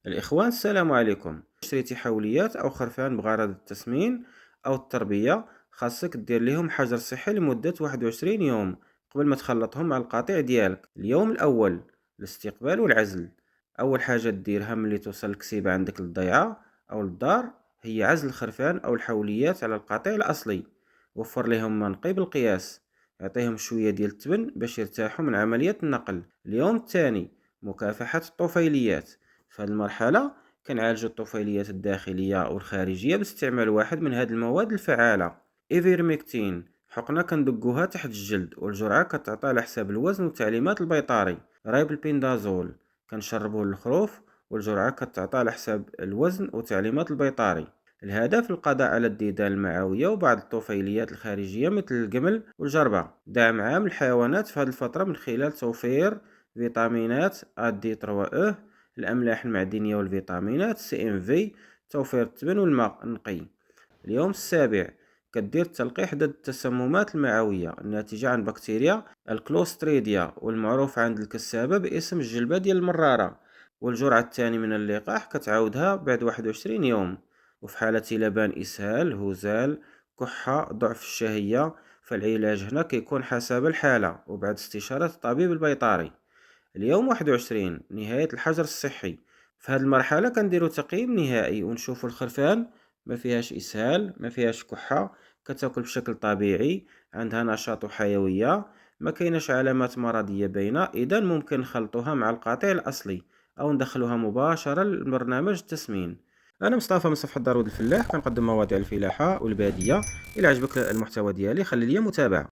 الإخوان، السلام عليكم. شريتي حوليات أو خرفان بغرض التسمين أو التربية، خاصك دير ليهم حجر صحي لمدة 21 يوم قبل ما تخلطهم مع القطيع ديالك. اليوم الأول الاستقبال والعزل. أول حاجة ديرها ملي توصل الكسيبة عندك للضيعة أو للدار هي عزل الخرفان أو الحوليات على القطيع الأصلي. وفر لهم منقي بالقياس، اعطيهم شوية ديال التبن باش يرتاحوا من عملية النقل. اليوم الثاني مكافحة الطفيليات. في هذه المرحلة كنعالجو الطفيليات الداخلية والخارجية باستعمال واحد من هاد المواد الفعالة. إيفيرميكتين، حقنة كندقوها تحت الجلد والجرعة كتعطى على حساب الوزن وتعليمات البيطاري. رايبلبيندازول، كنشربوه للخروف والجرعة كتعطى على حساب الوزن وتعليمات البيطاري. الهدف القضاء على الديدان المعوية وبعض الطفيليات الخارجية مثل الجمل والجربة. دعم عام الحيوانات في هذه الفترة من خلال توفير فيتامينات دي 3 الأملاح المعدنية والفيتامينات CMV، توفير التبن والماء النقي. اليوم السابع كدير تلقيح ضد التسممات المعوية الناتجة عن بكتيريا الكلوستريديا والمعروف عند الكسابة باسم الجلبة ديال المرارة. والجرعة الثانية من اللقاح كتعاودها بعد 21 يوم. وفي حالة لبان إسهال، هزال، كحة، ضعف الشهية، فالعلاج هنا كيكون حسب الحالة وبعد استشارة الطبيب البيطري. اليوم 21 نهاية الحجر الصحي. في هذه المرحلة كنديرو تقييم نهائي ونشوفو الخرفان ما فيهاش إسهال، ما فيهاش كحة، كتاكل بشكل طبيعي، عندها نشاط وحيوية، ما كايناش علامات مرضية باينة. إذا ممكن نخلطوها مع القطيع الأصلي أو ندخلوها مباشرة لبرنامج التسمين. أنا مصطفى من صفحة دارود الفلاح، كنقدم مواضيع الفلاحة والبادية. إلا عجبك المحتوى ديالي خلي لي متابعة.